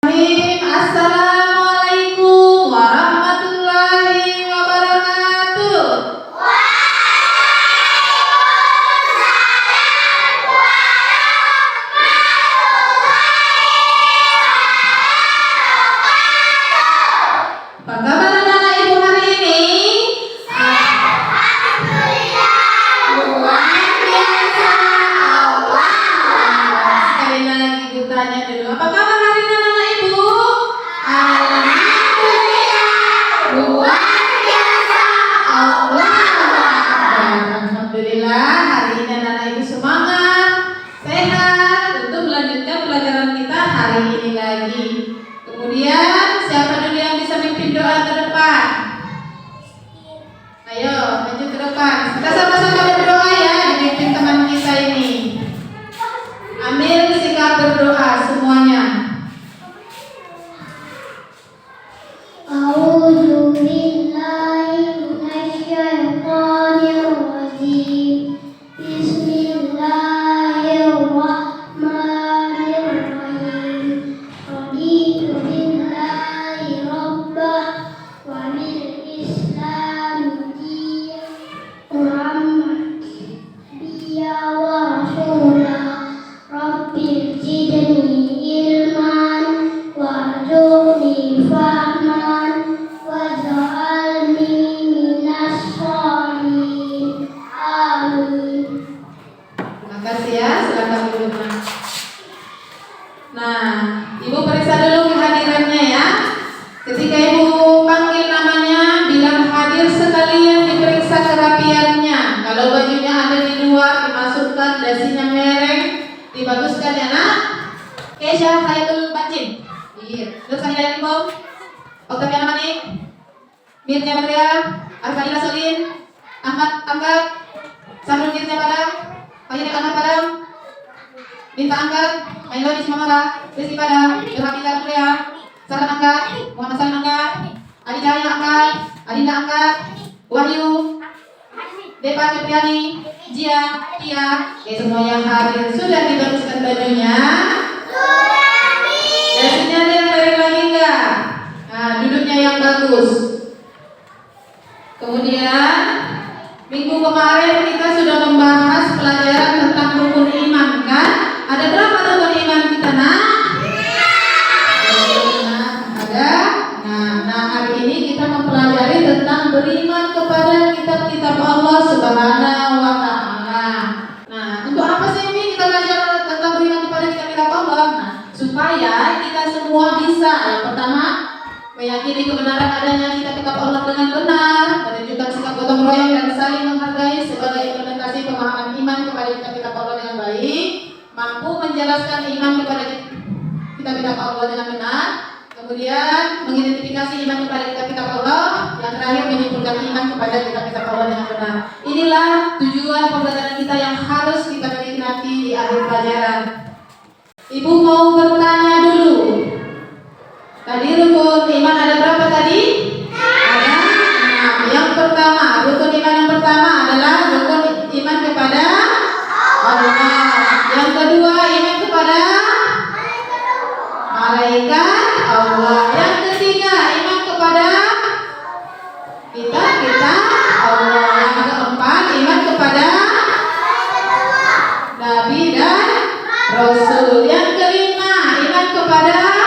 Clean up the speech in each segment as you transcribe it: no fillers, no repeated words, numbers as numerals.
Assalamualaikum warahmatullahi wabarakatuh. Apa kabar anak-anak ibu hari ini? Luar biasa. Sekali lagi ibu tanya dulu, apa kabar hari ini anak-anak ibu? Alhamdulillah. Luar biasa. Alhamdulillah, hari ini anak-anak ibu semangat, sehat untuk melanjutkan pelajaran kita hari ini lagi. Kemudian siapa dulu yang bisa mimpin doa ke depan? Ayo, maju ke depan. Kita sama-sama berdoa ya, dipimpin teman kita ini. Ambil sikap berdoa semuanya. A'udzu billahi minasyaitonir rajim. Bismillahirrahmanirrahim. Raditu billahi rabbah wa bil islam dinan Muhammad biya wa rasulah. Rabbil zidni ilman warzuqni fahman waj'alni minas sholihin. Amin. Terima kasih ya, silakan duduk. Nah, ibu periksa dulu kehadirannya ya. Ketika ibu panggil namanya, bilang hadir, sekalian diperiksa kerapiannya. Kalau bajunya ada di luar, dimasukkan, dasinya mereng, dibaguskan ya nak. Kesha Hayatul Bacin. Iya. Terus Sahila Limbo, Octaviana Manik, Mirnya Maria, Arfanila Solin, Ahmad Angkat, Sahrul Mirnya Padang, Ayani Ahmad Padang, Minta Angkat, Ailoni Simamara, Rizky Padang, Irhamizar Mulia, Saran Angkat, Muhammad Salim Angkat, Adi Cahaya Angkat, Adinda Angkat, Wahyu, Depa Cipriani, Jia, Tia, semua yang hadir sudah dibaguskan bajunya. Dasinya ada yang tarik lagi enggak? Nah, duduknya yang bagus. Kemudian minggu kemarin kita sudah membahas pelajaran tentang rukun iman kan? Ada berapa rukun iman kita nak? Ada. Nah hari ini kita mempelajari tentang beriman kepada kitab-kitab Allah Subhanahu wa Ta'ala. Nah, untuk apa sih ini kita belajar tentang beriman kepada kitab-kitab Allah? Nah, supaya kita semua bisa, yang pertama, meyakini kebenaran adanya kitab-kitab Allah dengan benar, menunjukkan sikap gotong royong dan saling menghargai sebagai implementasi pemahaman iman kepada kitab-kitab Allah dengan baik, mampu menjelaskan iman kepada kitab-kitab Allah dengan benar, kemudian mengidentifikasi iman kepada kitab-kitab Allah, yang terakhir menyimpulkan iman kepada kitab-kitab Allah dengan benar. Inilah tujuan pembelajaran kita yang harus kita miliki nanti di akhir pelajaran. Ibu mau bertanya dulu. Tadi rukun iman ada berapa tadi? Ada. Nah, yang pertama, rukun iman yang pertama adalah rukun iman kepada Allah. Yang kedua, iman kepada malaikat Allah. Yang ketiga, iman kepada kitab-kitab Allah. Yang keempat, iman kepada nabi dan rasul. Yang kelima, iman kepada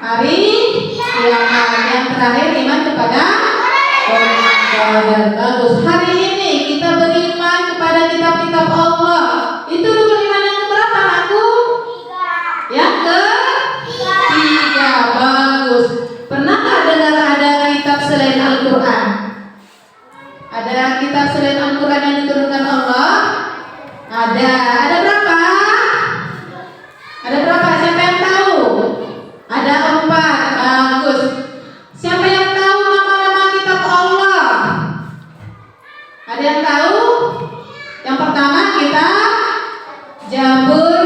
hari kiamat. Yang terakhir, iman kepada qadar. Bagus. Hari ini kita beriman kepada kitab-kitab Allah. Itu rukun iman yang keberapa aku? Yang ketiga. Bagus. Pernahkah dengar ada kitab selain Al-Quran? Ada kitab selain Al-Quran yang diturunkan Allah? Ada. Ada berapa? Ada berapa? Siapa yang tahu? Ada 4. Bagus. Siapa yang tahu nama-nama kitab Allah? Ada yang tahu? Yang pertama kitab Zabur,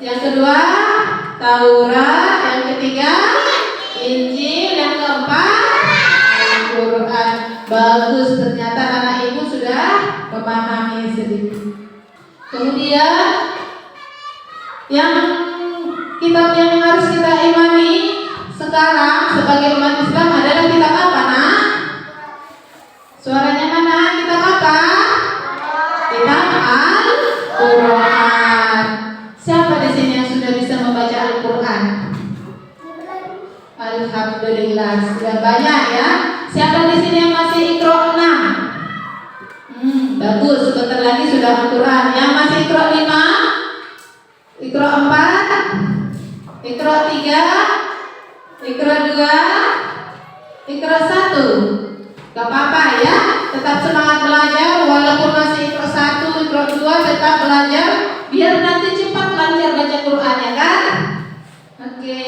yang kedua Taurat, yang ketiga Injil, yang keempat Al-Quran. Bagus, ternyata anak ibu sudah memahami sedikit. Kemudian yang kitab yang harus kita imani sekarang sebagai umat Islam adalah kitab apa, Nak? Suaranya mana? Kitab apa? Kitab Al-Quran. Siapa di sini yang sudah bisa membaca Al-Quran? Alhamdulillah, sudah banyak ya. Siapa di sini yang masih Iqra 6? Bagus, sebentar lagi sudah Al-Quran. Yang masih Iqra 5, Iqra 4, Iqra 3, Iqra 2, Iqra 1. Gak apa-apa ya, tetap semangat belajar. Walaupun masih Iqra 1, Iqra 2, tetap belajar biar nanti cepat lancar baca Quran, ya kan? Oke.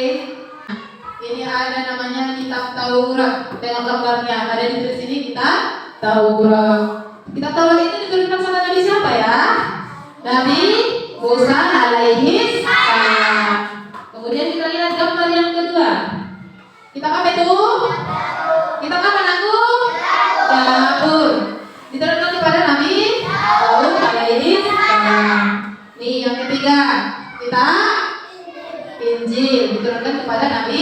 Ini ada namanya kitab Taurat. Tengok gambarnya, ada di sini kitab Taurat. Kitab Taurat ini diturunkan sama Nabi siapa ya? Nabi Musa alaihi salam. Kemudian kita lihat gambar yang kedua. Kitab apa itu? Kitab apa, Naku? Zabur. Diturunkan kepada Nabi Daud alaihi salam. Nih yang ketiga, kitab Injil diturunkan kepada Nabi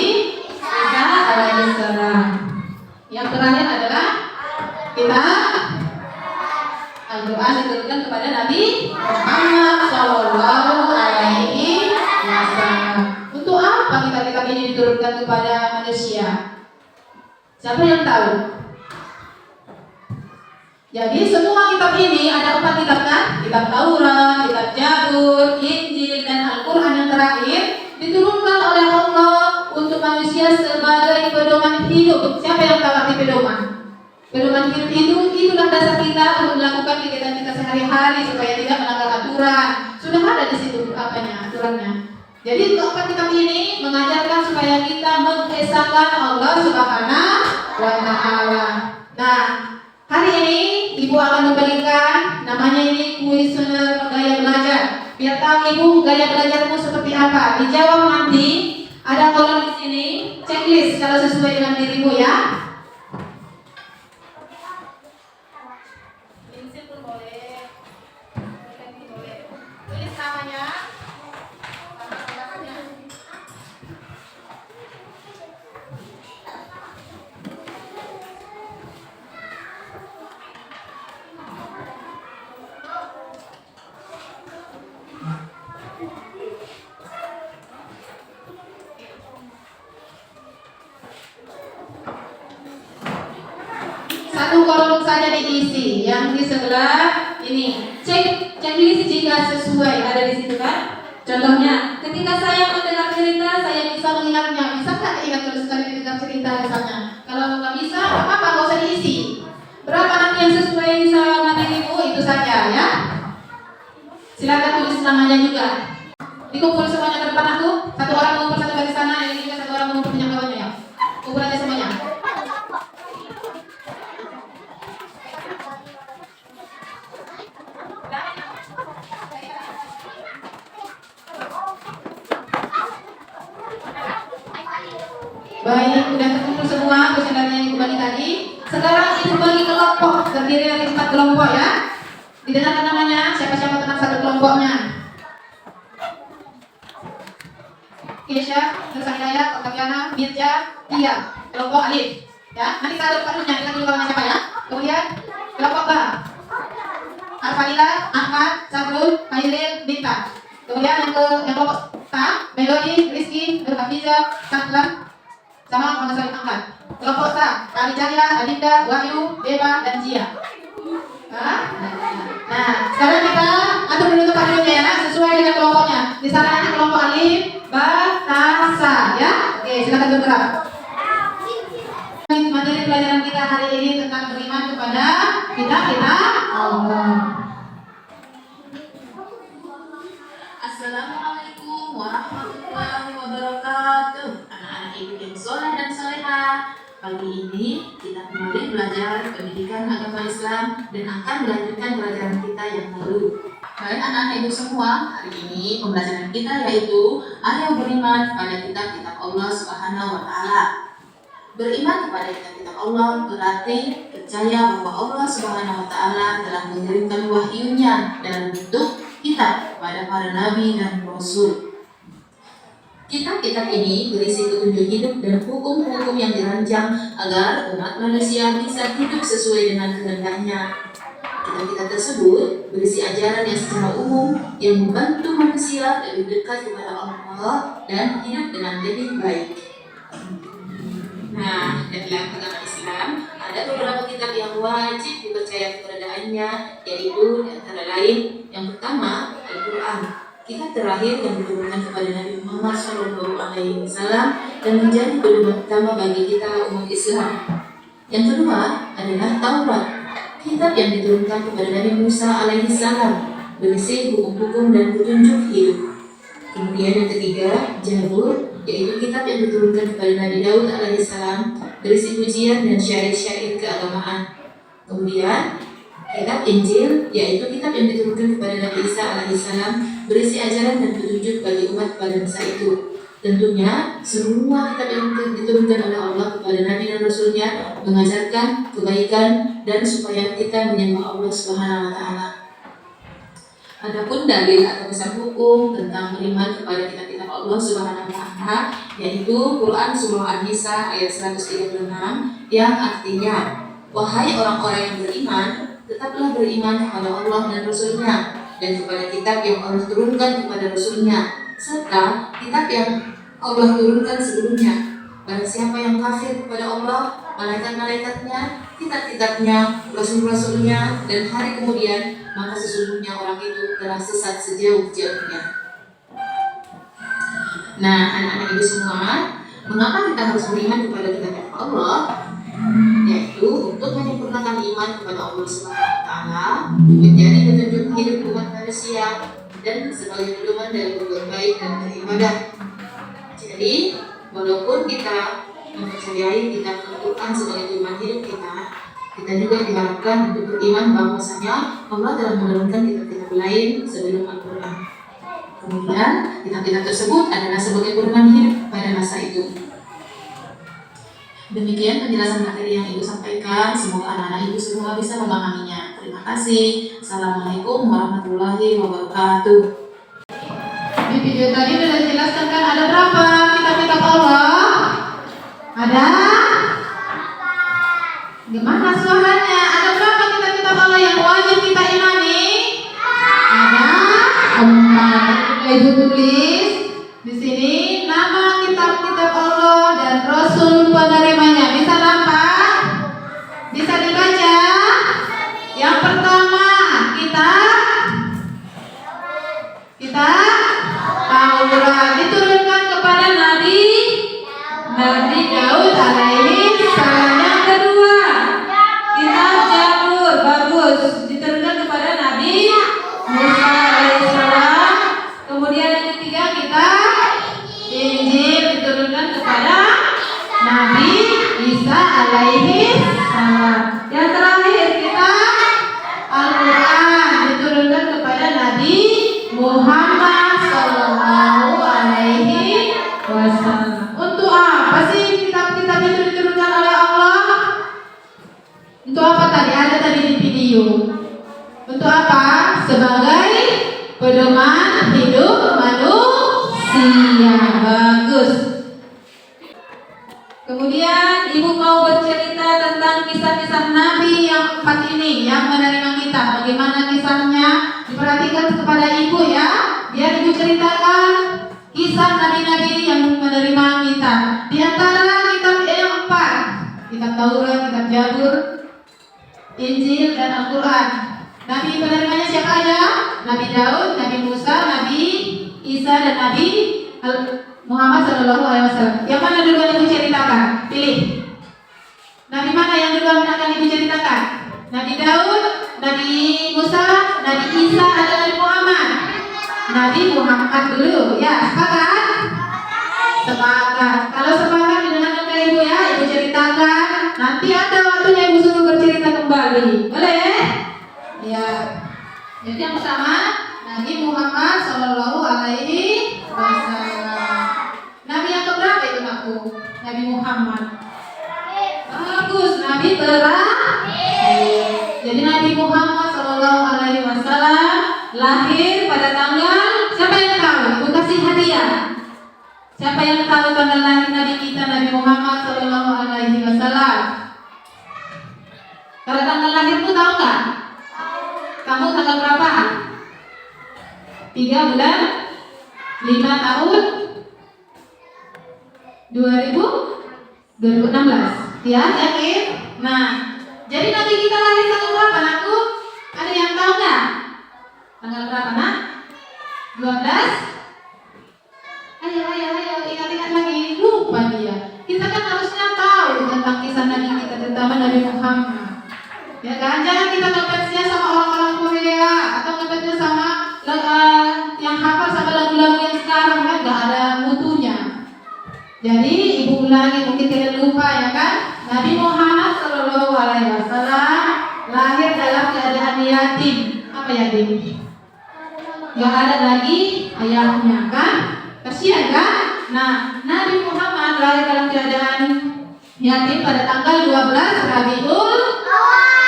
Isa alaihissalam. Yang terakhir adalah kitab Al-Quran diturunkan kepada Nabi Muhammad Sallallahu Alaihi Wasallam. Untuk apa kitab-kitab ini diturunkan kepada manusia? Siapa yang tahu? Jadi semua kitab ini ada 4 kitab kan? Kitab Taurat, kitab Zabur, Injil, dan Al-Quran yang terakhir diturunkan oleh Allah untuk manusia sebagai pedoman hidup. Siapa yang tahu arti pedoman? Pedoman hidup itu itulah dasar kita untuk melakukan kegiatan kita sehari-hari supaya tidak melanggar aturan. Sudah ada di situ aturannya. Jadi keempat kitab ini mengajarkan supaya kita mengesahkan Allah Subhanahu wa Ta'ala. Nah, hari ini Ibu akan memberikan namanya ini kuesioner gaya belajar. Biar tahu Ibu gaya belajarmu seperti apa. Dijawab nanti. Ada kolom di sini, checklist kalau sesuai dengan dirimu ya. Pensil pun boleh. Boleh. Tulis namanya. Satu kolom saja diisi, yang di sebelah ini checklist jika sesuai ada di situ kan. Contohnya, ketika saya mendengar cerita, saya bisa mengingatnya. Bisa nggak ingat terus sekali mendengar cerita misalnya? Kalau nggak bisa, apa nggak usah diisi. Berapa nanti yang sesuai sama dirimu itu saja ya. Silakan tulis namanya juga. Dikumpul semuanya ke depan aku. Satu orang mengumpul satu garis sana, yang ini juga satu orang mengumpul punya kawannya ya. Kumpul aja semuanya. Baik, sudah terkumpul semua kuesionernya yang kembali tadi. Sekarang Ibu bagi kelompok, terdiri dari 4 kelompok ya. Didengarkan namanya, siapa-siapa tentang satu kelompoknya. Kesha, Nusa Hidayat, Oktaviana, Mirja, Tia, kelompok Alif. Ya, nanti saya ada kita dulu kawannya siapa ya. Kemudian kelompok B, Arfalila, Ahmad, Sabrul, Mailil, Binta. Kemudian yang kelompok Ta, Melody, Rizky, Hafiza, Saklan, sama Muhammad Salim Ahmad. Kelompok Sa, Kali Cahya, Adinda, Wahyu, Deva, dan Jia. Nah, sekarang kita atur dulu tempat duduknya ya, nak, sesuai dengan kelompoknya. Di sana ada kelompok Alif, Ba, Ta, Sa, ya. Oke, silakan bergerak. Materi pelajaran kita hari ini tentang beriman kepada kita Allah. Assalamualaikum warahmatullahi wabarakatuh. Anak-anak ibu yang soleh dan soleha, pagi ini kita kembali belajar pendidikan agama Islam dan akan melanjutkan pelajaran kita yang baru. Baik anak-anak ibu semua, hari ini pembelajaran kita yaitu ayo beriman pada kitab-kitab Allah Subhanahu wa Ta'ala. Beriman kepada kitab-kitab Allah berarti percaya bahwa Allah Subhanahu wa Ta'ala telah mengirimkan wahyunya dalam bentuk kitab kepada para nabi dan rasul. Kitab-kitab ini berisi petunjuk hidup dan hukum-hukum yang dirancang agar umat manusia bisa hidup sesuai dengan kehendaknya. Kitab-kitab tersebut berisi ajaran yang secara umum yang membantu manusia lebih dekat kepada Allah dan hidup dengan lebih baik. Nah, dalam agama Islam ada beberapa kitab yang wajib dipercaya keberadaannya, yaitu antara lain yang pertama Al-Quran, kitab terakhir yang diturunkan kepada Nabi Muhammad SAW dan menjadi pedoman utama bagi kita umat Islam. Yang kedua adalah Taurat, kitab yang diturunkan kepada Nabi Musa alaihissalam, berisi hukum-hukum dan petunjuk hidup. Kemudian yang ketiga, Zabur, yaitu kitab yang diturunkan kepada Nabi Daud alaihissalam, berisi pujian dan syair-syair keagamaan. Kemudian kitab Injil, yaitu kitab yang diturunkan kepada Nabi Isa alaihissalam, berisi ajaran dan petunjuk bagi umat pada masa itu. Tentunya semua kitab yang diturunkan oleh Allah kepada Nabi dan Rasulnya mengajarkan kebaikan dan supaya kita menyembah Allah Subhanahu Wa Taala. Adapun dalil atau pesan hukum tentang beriman kepada kitab-kitab Allah Subhanahu Wa Taala, yaitu Quran Surah An-Nisa ayat 136 yang artinya, wahai orang-orang yang beriman, tetaplah beriman kepada Allah dan Rasulnya dan kepada kitab yang Allah turunkan kepada Rasulnya serta kitab yang Allah turunkan sebelumnya. Barang siapa yang kafir kepada Allah, malaikat-malaikatnya, kitab-kitabnya, rasul-rasulnya, dan hari kemudian, maka sesungguhnya orang itu telah sesat sejauh-jauhnya. Nah, anak-anak ibu semua, mengapa kita harus beriman kepada kitab Allah? Yaitu untuk menyempurnakan iman kepada Allah Subhanahu Wa Taala, menjadi petunjuk hidup umat manusia, dan sebagai pedoman dalam berbuat baik dan beribadah. Jadi, walaupun kita mempercayai kitab Al-Quran sebagai pedoman hidup kita juga diharapkan untuk beriman bahwasanya Allah telah menurunkan kitab-kitab lain sebelum Al-Quran. Kemudian, kitab-kitab tersebut adalah sebagai pedoman hidup pada masa itu. Demikian penjelasan materi yang Ibu sampaikan. Semoga anak-anak Ibu semua bisa memahaminya. Terima kasih. Assalamualaikum warahmatullahi wabarakatuh. Di video tadi sudah dijelaskan kan ada berapa kitab-kitab Allah? Ada? Gimana suaranya? Ada berapa kitab-kitab Allah yang wajib kita imani? Ada 4. Ibu tulis di sini nama kitab-kitab Allah dan Rasul penerimanya. Bisa nampak? Bisa dibaca? Yang pertama kitab Taurat diturunkan kepada Nabi Daud alaihi salam. Yang kedua kitab Zabur, bagus, diturunkan kepada Nabi Musa alaihi salam. Kemudian yang ketiga kitab Injil diturunkan kepada Nabi Isa alaihi salam. Yang terakhir kitab Al-Quran diturunkan kepada Nabi Muhammad sallallahu alaihi wasallam. Untuk apa sih kitab-kitab itu diturunkan oleh Allah? Untuk apa tadi? Ada tadi di video. Untuk apa? Sebagai pedoman hidup manusia. Bagus. Kemudian Ibu mau bercerita tentang kisah-kisah Nabi yang 4 ini yang menerima kitab. Bagaimana kisahnya? Diperhatikan kepada Ibu ya. Biar Ibu ceritakan kisah nabi-nabi yang menerima kitab. Di antara kitab yang 4, kitab Taurat, kitab Zabur, Injil, dan Al-Quran. Nabi penerimanya siapa aja? Nabi Daud, Nabi Musa, Nabi Isa, dan Nabi Muhammad SAW. Yang mana duluan Ibu ceritakan? Pilih. Nabi mana yang duluan akan Ibu ceritakan? Nabi Daud, Nabi Musa, Nabi Isa, atau Nabi Muhammad? Nabi Muhammad dulu. Ya, sepakat? Sepakat. Kalau sepakat didengarkan ke Ibu ya, Ibu ceritakan. Nanti ada waktunya Ibu suruh bercerita kembali. Boleh? Ya. Jadi yang pertama, Nabi Muhammad Sallallahu Alaihi Wasallam. Nabi yang keberapa itu Nakku? Nabi Muhammad. Bagus, Nabi terakhir. Jadi Nabi Muhammad Sallallahu Alaihi Wasallam lahir pada tanggal, siapa yang tahu? Ibu kasih hadiah. Siapa yang tahu tanggal lahir Nabi kita Nabi Muhammad Sallallahu Alaihi Wasallam? Kalau tanggal lahirmu tahu nggak? Kamu tanggal berapa? 3 bulan 5 tahun 2016. Ya, yakin? Nah, jadi Nabi kita lahir tanggal berapa, Nakku? Ada yang tahu nggak? Tanggal berapa, Nak? 12? Ayo, ingat-ingat lagi. Lupa dia. Kita kan harusnya tahu tentang kisah Nabi kita, terutama Nabi Muhammad. Ya kan? Jangan kita ngefans sama orang-orang Korea atau ngefans sama yang hafal sama lagu-lagu yang sekarang, kan nggak ada mutunya. Jadi ibu ulangi, mungkin kalian lupa ya kan? Nabi Muhammad Sallallahu Alaihi Wasallam lahir dalam keadaan yatim. Apa yatim? Gak ada lagi ayahnya kan? Kasihan kan? Nah, Nabi Muhammad lahir dalam keadaan yatim pada tanggal 12 Rabiul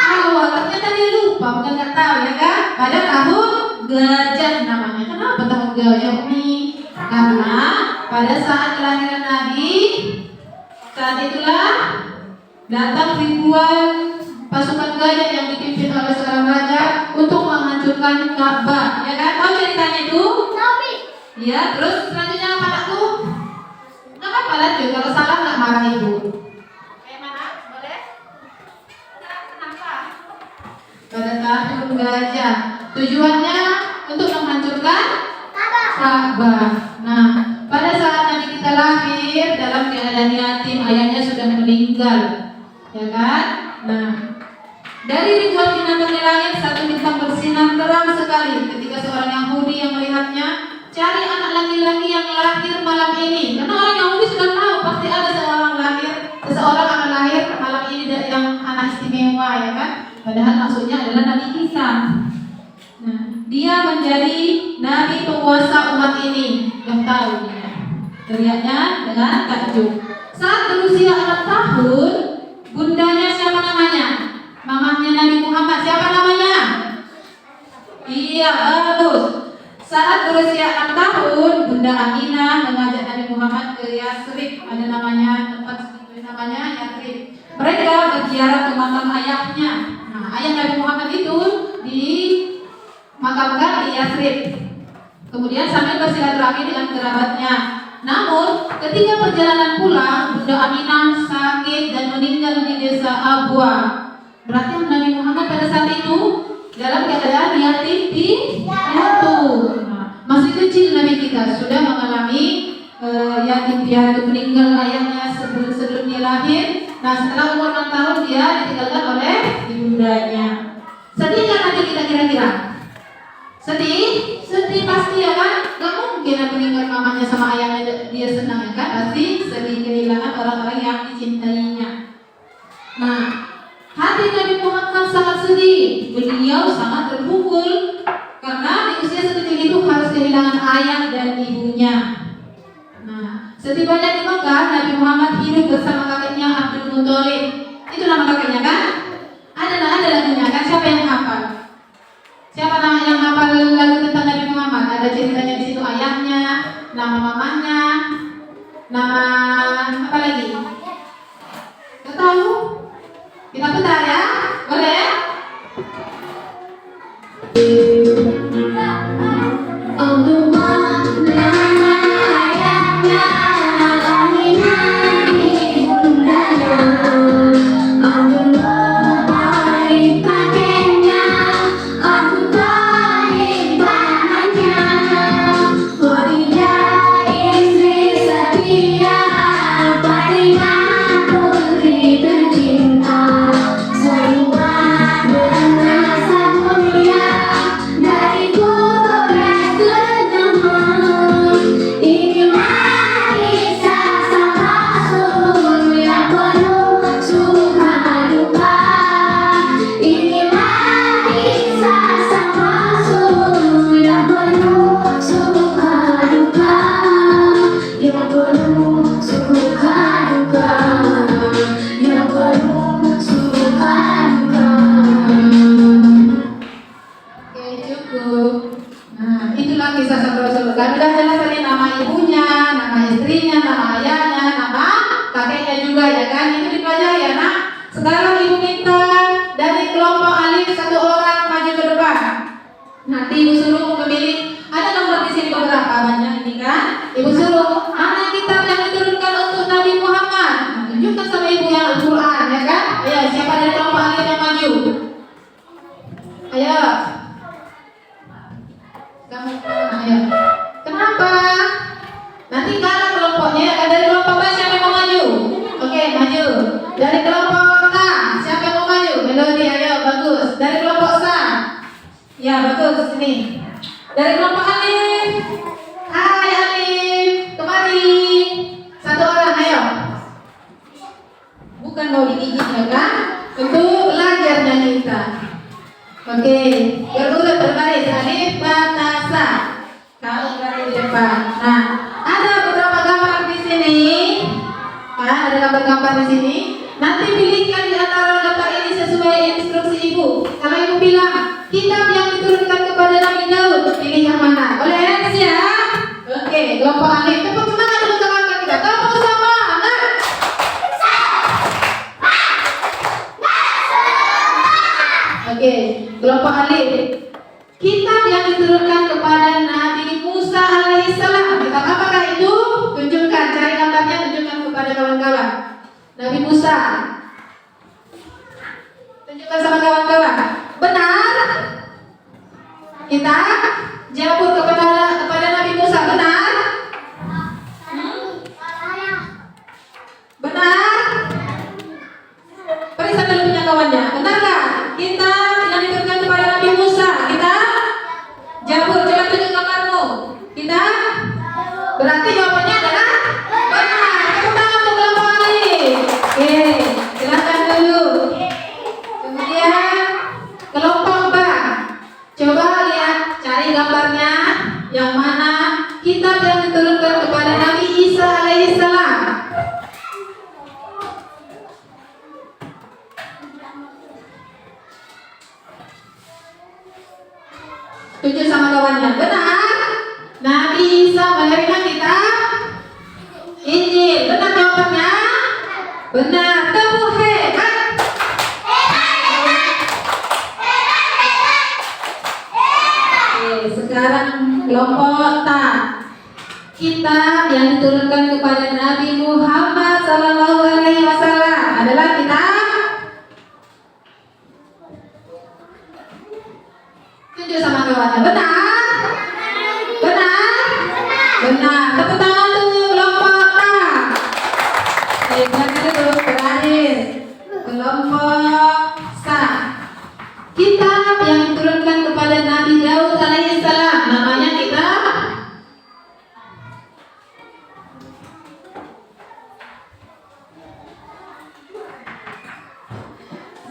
Awal. Ternyata dia lupa, bukan nggak tahu ya kan? Pada tahun gajah namanya. Kenapa tahun gajah, Umi? Karena pada saat kelahiran Nabi, saat itulah datang ribuan pasukan gajah yang dipimpin oleh seorang raja untuk menghancurkan Ka'bah. Ya kan? Tahu ceritanya itu? Nabi. Ya, terus selanjutnya apa, Nakku? Nggak apa-apa lanjut, kalau salah nggak marah ibu. Kayak mana? Boleh? Kenapa? Pada tahun gajah. Tujuannya untuk menghancurkan Ka'bah. Nah, pada saat Nabi kita lahir dalam keadaan yatim, ayahnya sudah meninggal. Ya kan? Nah, dari ribuan binatang di langit, satu bintang bersinar terang sekali. Ketika seorang Yahudi yang melihatnya, cari anak laki-laki yang lahir malam ini. Karena orang Yahudi sudah tahu pasti ada seseorang akan lahir malam ini yang anak istimewa, ya kan? Padahal maksudnya adalah Nabi kita. Nah, dia menjadi Nabi penguasa umat ini. Gak tahu dia. Teriaknya dengan takjub. Saat berusia 6 tahun, bundanya siapa namanya? Mamahnya Nabi Muhammad, siapa namanya? Iya, bagus. Saat berusia 6 tahun, Bunda Aminah mengajak Nabi Muhammad ke Yathrib. Ada namanya, tempat itu namanya Yathrib. Mereka berziarah ke makam ayahnya. Nah, ayah Nabi Muhammad itu dimakamkan di Yathrib. Kemudian sambil bersilaturahmi dengan kerabatnya. Namun, ketika perjalanan pulang, Bunda Aminah sakit dan meninggal di desa Abwa. Berarti Nabi Muhammad pada saat itu dalam keadaan yatim piatu. Nah, masih kecil Nabi kita sudah mengalami yatim piatu, meninggal ayahnya sebelum dia lahir. Nah, setelah umur 6 tahun dia ditinggalkan oleh ibundanya. Sedih nggak Nabi kita kira-kira? Sedih? Sedih pasti ya kan? Gak mungkin Nabi meninggal mamanya sama ayahnya dia senang ya kan? Pasti sedih kehilangan orang-orang yang dicintainya. Nah, hati Nabi Muhammad sangat sedih. Beliau sangat terpukul karena di usia sekecil itu harus kehilangan ayah dan ibunya. Nah, setibanya di Mekah, Nabi Muhammad hidup bersama kakeknya Abdul Muthalib. Itu nama kakeknya kan? Ada lagunya kan? Siapa yang hafal? Siapa nama yang hafal lagu tentang Nabi Muhammad? Ada ceritanya di situ, ayahnya, nama mamanya, nama apa lagi? Gak tahu? Kita putar ya, boleh? Khadijah istri setia, Fatimah ya kan? Itu dipelajari ya nak. Sekarang ibu minta dari kelompok alif 1 orang maju ke depan. Nanti ibu suruh memilih. Ada nomor di sini beberapa banyak ini kan? Ibu suruh mana kitab yang diturunkan untuk Nabi Muhammad. Tunjukkan sama ibu yang Al-Quran ya kan? Ayo siapa dari kelompok alif yang maju? Ayo. Kamu ayo. Kenapa? Nanti kalah kelompoknya. Dari kelompok B siapa yang mau maju? Oke, maju. Dari kelompok K siapa yang mau maju? Melodi, ayo bagus. Dari kelompok S. Ya bagus sini. Dari kelompok Alif. Hai Alif, kemari. 1 orang, ayo. Bukan mau digigit ya kan? Untuk belajarnya kita. Oke, berurut berbaris Alif, Batasa. Kamu berada di depan. Nah, ada beberapa gambar di sini. Ada gambar-gambar di sini. Nanti pilihkan di antara gambar ini sesuai instruksi ibu. Kalau ibu bilang kitab yang diturunkan kepada Nabi Daud, pilih yang mana? Boleh ya? Siap? Oke, kelompok Alif. Tepuk semangat untuk teman-teman kita. Tepuk semangat. Oke, kelompok Alif. Kitab yang diturunkan kepada Nabi Musa alaihissalam. Kitab apakah itu? Tunjukkan, cari gambarnya, tunjukkan kepada kawan-kawan. Nabi Musa. Tunjukkan sama kawan-kawan. Benar? Kita jawab kepada Nabi Musa. Benar? Benar? Periksa dulu punya kawannya. Benar nggak? Kita yang diturunkan kepada Nabi Musa. Kita jawab. Coba tunjuk gambarmu. Kita berarti jawabannya adalah benar. Tepuk tangan untuk kelompok Alif. Oke, silakan dulu. Kemudian kelompok B. Coba lihat, cari gambarnya. Yang mana kitab yang diturunkan kepada Nabi Isa alaihissalam. Tunjuk sama kawannya. Benar? Nabi Isa menerima kitab Injil. Benar jawabannya? Benar. Tepuk hebat. Oke, sekarang kelompok Ta. Kitab yang diturunkan kepada Nabi Muhammad SAW adalah kitab. Tunjuk sama kawannya. Benar? Benar? Benar. Tepuk tangan untuk kelompok K. Hebat itu berakhir. Kelompok Sa. Kitab yang diturunkan kepada Nabi Daud alaihissalam. Namanya kitab.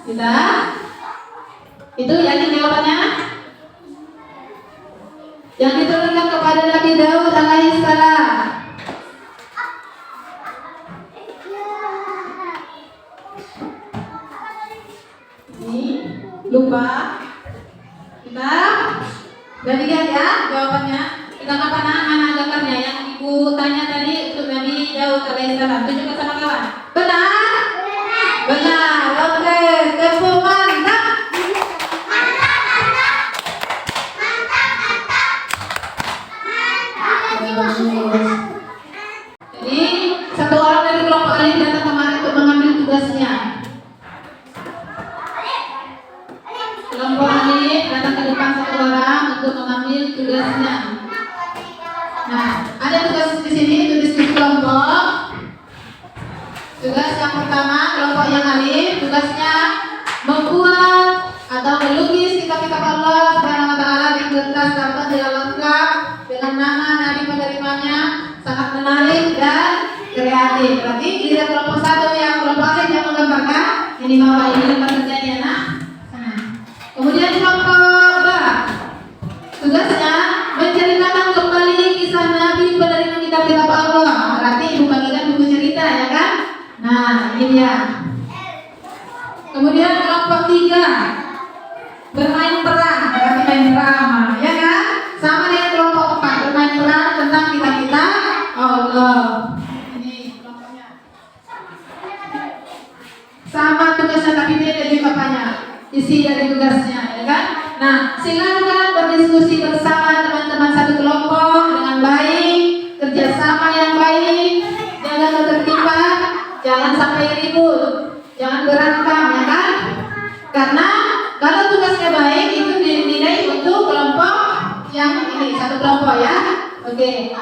Kitab. Itu yakin jawabannya? Yang diturunkan kepada Nabi Daud alaihissalam. Ini lupa. Kita udah lihat ya jawabannya. Kita apa mana gambarnya yang ibu tanya tadi untuk Nabi Daud alaihissalam. Tunjukkan sama kawan. Benar? Benar. Oke, tepuk mantap. Jadi 1 orang dari kelompok Alif datang kemari untuk mengambil tugasnya. Kelompok Alif datang ke depan 1 orang untuk mengambil tugasnya. Nah, ada tugas di sini untuk diskusi kelompok. Tugas yang pertama, kelompok yang Alif, tugasnya membuat atau melukis kitab-kitab Allah Subhanahu wa taala di kertas dapat dengan lengkap dengan nama Nabi penerimanya, sangat menarik dan kreatif. Berarti giliran kelompok 1 yang kelompok Alif yang menggambarkan, ini Bapak ini lembar kerjanya nak. Kemudian kelompok B, tugasnya menceritakan kembali kisah Nabi penerima kitab-kitab Allah. Berarti ibu bagikan buku cerita ya kan? Nah, ini dia. Kemudian kelompok 3 bermain peran, berarti main drama, ya kan? Sama dengan kelompok 4 bermain peran tentang kitab-kitab Allah. Ini kelompoknya. tapi beda juga banyak isi dari tugasnya, ya kan? Nah, silakan berdiskusi bersama teman-teman satu kelompok dengan baik, kerjasama yang baik, jaga ketertiban, jangan sampai ribut, jangan berantem, ya kan? Karena kalau tugasnya baik itu dinilai untuk kelompok yang ini satu kelompok ya. Oke.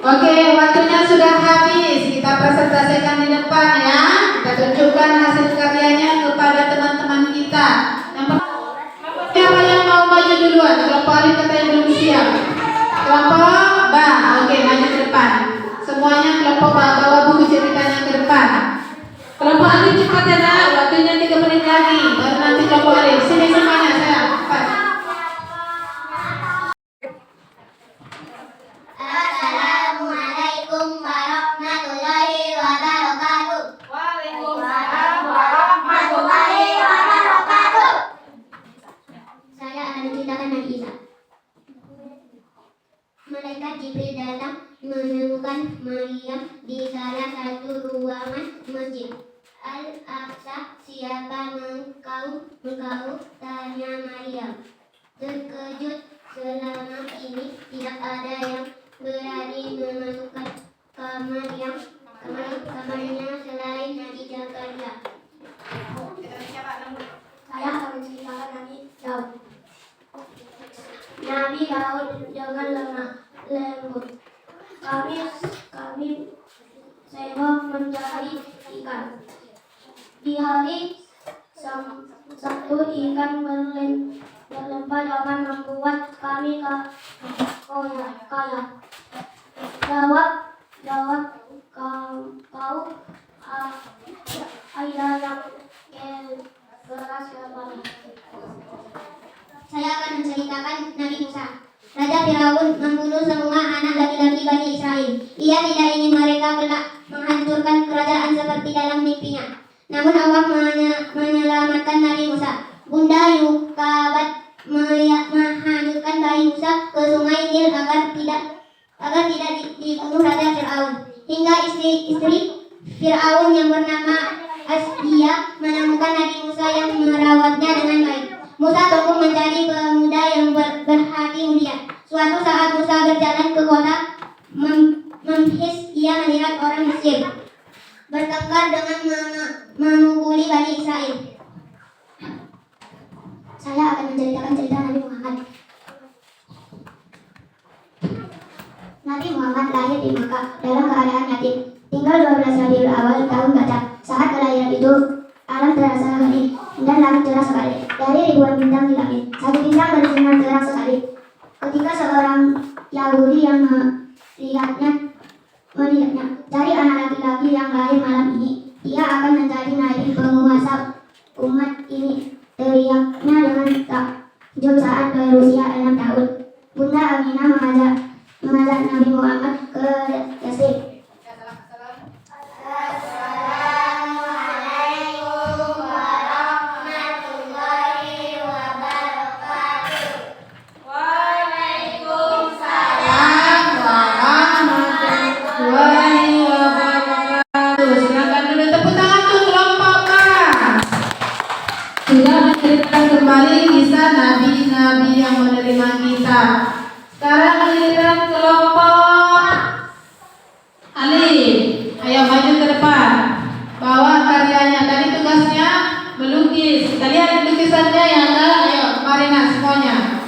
Oke, waktunya sudah habis. Kita presentasikan di depan ya. Kita tunjukkan hasil karyanya kepada teman-teman kita. Siapa yang mau maju duluan? Kelompok alif katanya belum siap. Kelompok ba, oke, maju ke depan. Semuanya kelompok ba, bawa buku ceritanya ke depan. Kelompok alif cepat ya, nak. Waktunya 3 menit lagi. Baru nanti kelompok alif. Sini semuanya, saya. Cepat. Assalamualaikum warahmatullahi wabarakatuh. Waalaikumsalam warahmatullahi wabarakatuh. Saya akan menceritakan Nabi Isa. Malaikat Jibril datang menemukan Maryam di salah satu ruangan masjid Al-Aqsa. Siapa engkau? Tanya Maryam. Terkejut, selama ini tidak ada yang berani memasukkan kamarnya selain Nabi Zakaria. Saya akan menceritakan Nabi Daud. Nabi Daud jangan lemah lembut. Kami sewa mencari ikan. Di hari Sabtu ikan berlimpah dapat membuat kami kaya. Jawab kau ayah yang keras kepala. Saya akan menceritakan Nabi Musa. Raja Firaun membunuh semua anak laki-laki Bani Israel. Ia tidak ingin mereka kelak menghancurkan kerajaan seperti dalam mimpinya. Namun Allah menyelamatkan Nabi Musa. Bunda Yukabat menghanyutkan bayi Musa ke sungai Nil agar tidak dibunuh Raja Firaun. Hingga istri Firaun yang bernama Asdia menemukan Nabi Musa yang merawatnya dengan baik. Musa tumbuh menjadi pemuda yang berhati mulia. Suatu saat Musa berjalan ke kota Memphis. Ia melihat orang Mesir bertengkar dengan memukuli Bani Israel. Saya akan menceritakan cerita Nabi Muhammad. Nabi Muhammad lahir di Makkah dalam keadaan yatim. Tinggal 12 Rabiul Awal tahun Baca. Saat kelahiran itu, alam terasa hening dan langit cerah sekali. Dari ribuan bintang di langit, satu bintang bersinar terang sekali. Ketika seorang Yahudi yang melihatnya, cari anak laki-laki yang lahir malam ini. Ia akan menjadi nabi penguasa umat ini. Teriaknya dengan takjub saat berusia 6 tahun. Bunda Aminah mengajak Nabi Muhammad ke Yasrib. Assalamualaikum warahmatullahi wabarakatuh. Waalaikumsalam Warahmatullahi wabarakatuh. Silakan dulu tepuk tangan untuk kelompok A. Sudah menceritakan kembali kisah nabi-nabi yang menerima kitab. Sekarang giliran kelompok Alif. Ayo maju ke depan. Bawa karyanya. Tadi tugasnya melukis. Kita lihat lukisannya yang ada. Ayo, Marina semuanya.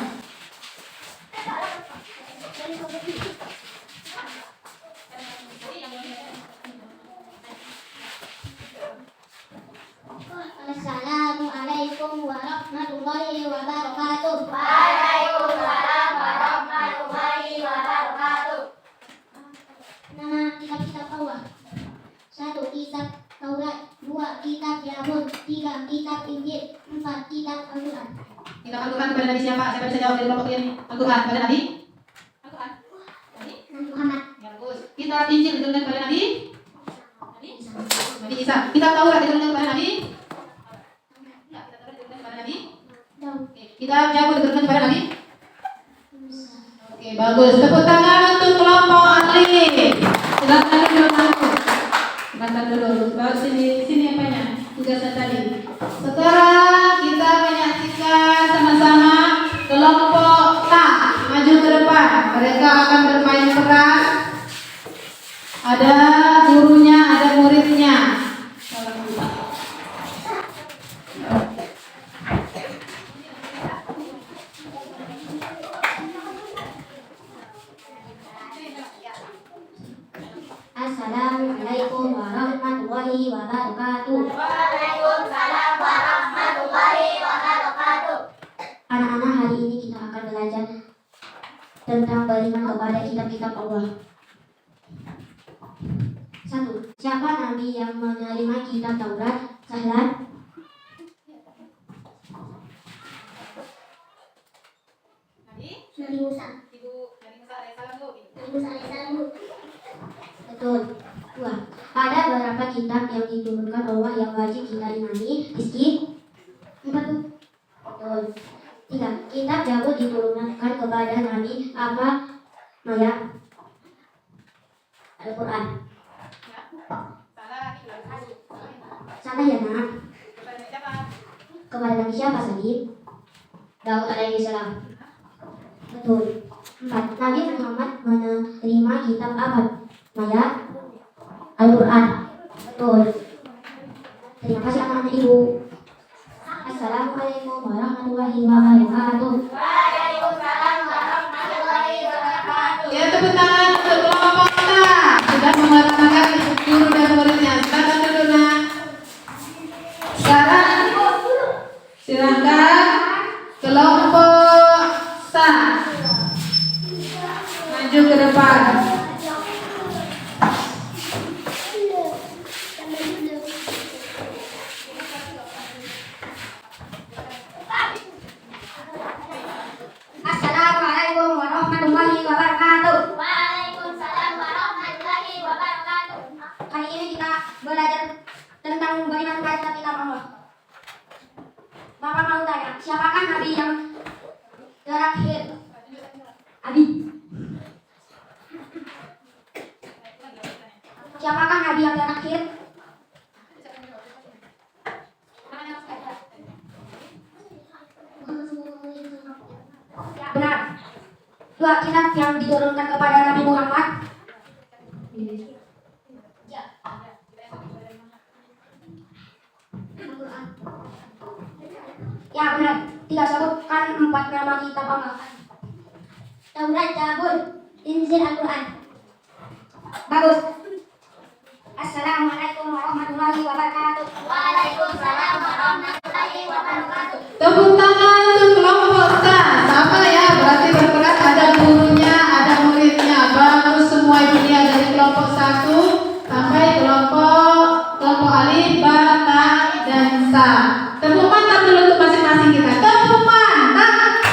Nabi siapa? Siapa bisa jawab dari kelompok ini? Al-Quran kepada Nabi? Al-Quran? Nabi? Muhammad. Ya, bagus. Kitab Injil diturunkan kepada Nabi? Nabi Isa. Kitab Taurat diturunkan kepada Nabi? Ya, kitab Taurat diturunkan kepada Nabi? Oke. Kitab Zabur diturunkan kepada Nabi? Oke, bagus. Tepuk tangan untuk kelompok ahli. Silakan dulu, silakan dulu. Bawa sini apanya? Tugasnya tadi. Sekarang kita menyaksikan sama-sama kelompok Ta maju ke depan. Mereka akan bermain peran. Ada gurunya, ada muridnya. Assalamualaikum warahmatullahi wabarakatuh. Waalaikumsalam warahmatullahi wabarakatuh. Anak-anak, hari ini kita akan belajar tentang beriman kepada kitab-kitab Allah. 1. Siapa nabi yang menerima kitab Taurat? Sahlan. Nabi Musa. Ibu Nabi Musa alaihissalam, Bu. Nabi Musa alaihissalam, Bu. Betul. 2. Ada beberapa kitab yang diturunkan Allah yang wajib kita imani. Rizki. 4. Betul. 3. Kitab Zabur diturunkan kepada Nabi apa? Maya. Al-Quran. Salah. Salah ya nak. Kepada siapa? Kepada Nabi siapa Salim? Daud alaihi salam. Betul. 4. Nabi Muhammad menerima kitab apa? Maya. Al-Quran. Betul. Terima kasih anak-anak ibu. Assalamualaikum warahmatullahi wabarakatuh. Waalaikumsalam warahmatullahi wabarakatuh. Ya, tepuk tangan untuk kelompok kita. Sudah mengatakan guru dan muridnya. Silakan dulu, Nak. Sekarang silakan kelompok Sa maju ke depan. Assalamualaikum warahmatullahi wabarakatuh. Waalaikumsalam warahmatullahi wabarakatuh. Kali ini kita belajar tentang beriman kepada kitab Allah. Bapak mau tanya, siapakah nabi yang terakhir? Abi. Siapakah nabi yang terakhir? Ya, benar. 2. Kitab yang diturunkan kepada Nabi Muhammad. Ya, benar. 3. Sebutkan 4 nama kitab Allah. Taurat, Zabur, Injil, Al-Quran. Bagus. Assalamualaikum warahmatullahi wabarakatuh. Waalaikumsalam warahmatullahi wabarakatuh. Tepuk tangan untuk kelompok Sa. Sama ya, berarti berperan ada gurunya, ada muridnya. Bagus semua itu dia dari kelompok 1 sampai kelompok Alif, Ba, Ta, dan Sa. Tepuk mantap dulu untuk masing-masing kita. Tepuk mantap.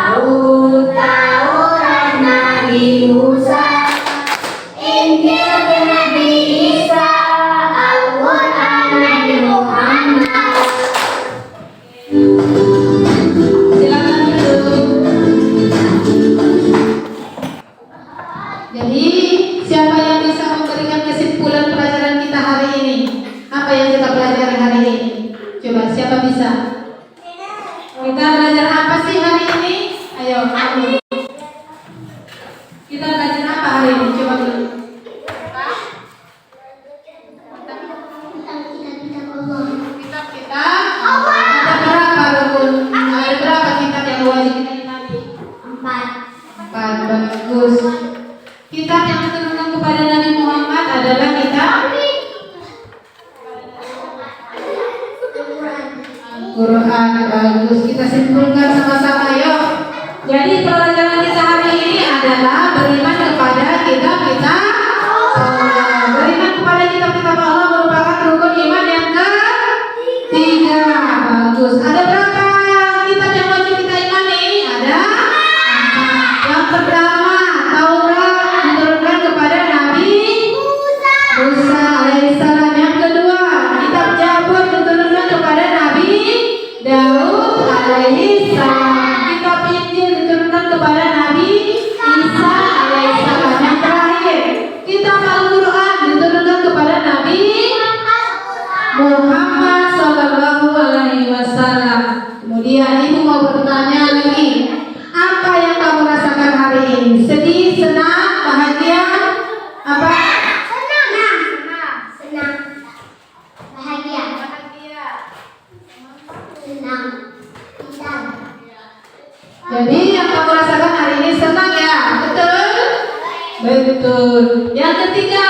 Daud, Taurat Nabi Musa, Injil Nabi Isa, Al-Quran Nabi Muhammad. Silakan duduk. Jadi siapa yang bisa memberikan kesimpulan pelajaran kita hari ini? Apa yang kita pelajari hari ini? Coba siapa bisa? Kita belajar apa sih hari ini? Ayo, kamu. Kita belajar apa hari ini? Coba dulu. Kitab kita ada berapa rukun? Ada berapa kitab yang wajib kita imani? 4. Bagus. Kitab yang diturunkan kepada Nabi Muhammad adalah kitab Al-Quran. Bagus. Kita simpulkan sama-sama yuk. Jadi pelajaran kita hari ini adalah beriman kepada kitab-kitab Allah. Beriman kepada kitab-kitab Allah merupakan rukun iman yang ketiga. Bagus. Ada berapa kitab yang wajib kita imani? Ada 4. Yang pertama, Taurat diturunkan kepada Nabi Musa alaihissalam. Yang kedua, kitab Zabur diturunkan kepada Nabi Daud alaihissalam. Kitab Injil diturunkan kepada Nabi Isa alaihissalam. Yang terakhir, kitab Al-Quran diturunkan kepada Nabi Muhammad sallallahu alaihi wasallam. Kemudian ibu mau bertanya lagi, apa yang kamu rasakan hari ini? Sedih, senang, bahagia, apa? Senang, bahagia, senang, pisang. Jadi yang kamu rasakan hari ini senang ya, betul? Betul. Yang ketiga,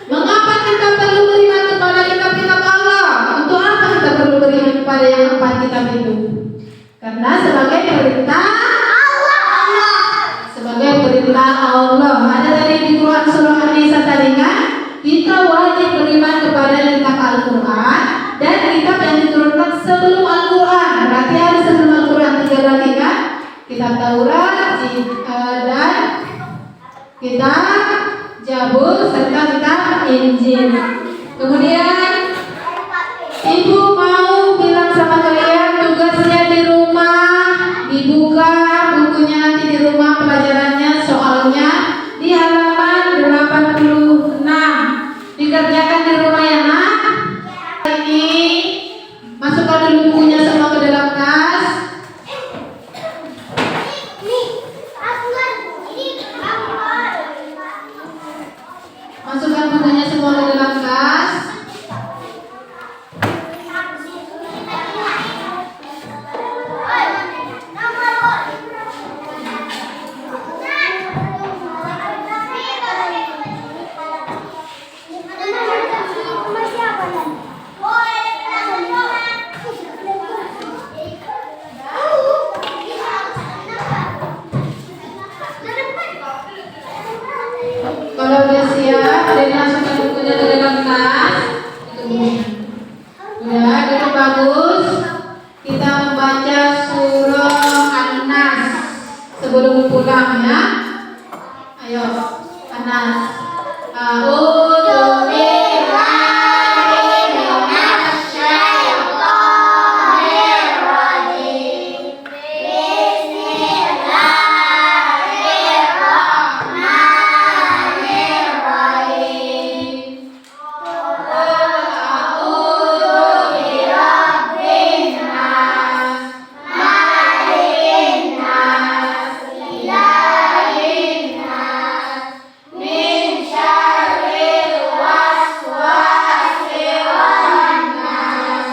mengapa kita perlu beriman kepada kitab-kitab Allah? Untuk apa kita perlu beriman kepada yang 4 kitab itu? Karena sebagai perintah Allah. Sebagai perintah Allah. Ada dari di Quran surah An-Nisa tadi kan? Kita wajib beriman kepada kitab Al-Quran dan kitab yang diturunkan sebelum Al-Quran. Berarti ada sebelum Al-Quran 3 lagi kan? Kitab Taurat dan kitab Zabur serta kitab Injil. Kemudian ibu mau bilang sama kalian tugasnya di rumah, dibuka bukunya nanti di rumah pelajarannya, soalnya di halaman 86. Dikerjakan di rumah ya nak. Ini masukkan dulu bukunya semua ke dalam tas. Masukkan bukunya semua ke dalam tas. Kalau udah siap, dan masukkan bukunya ke dalam tas. Itu bukunya. Udah, duduk bagus. Kita membaca surah An-Nas sebelum pulang ya. Ayo, An-Nas. A'udzu billahi minasy syaithanir rajim. Bismillahirrahmanirrahim. A'udzu birabbin nas, malikin nas, ilahin nas, min syarril waswasil khannas,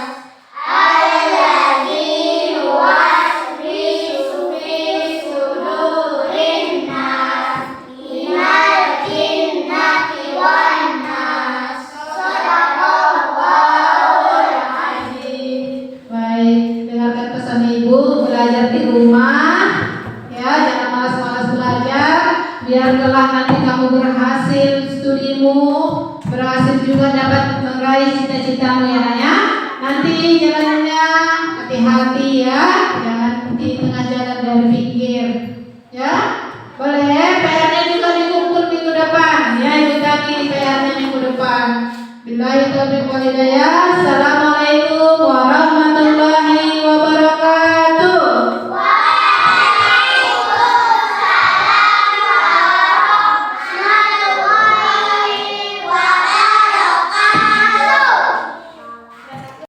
alladzi yuwaswisu fi sudurin nas, minal jinnati wan nas. Shadaqallahul azim. Baik, dengarkan pesan ibu, belajar di rumah ya, jangan malas-malas belajar, biar kelak nanti kamu berhasil studimu, berhasil juga dapat meraih cita-citamu ya nak ya. Nanti jalannya hati-hati ya.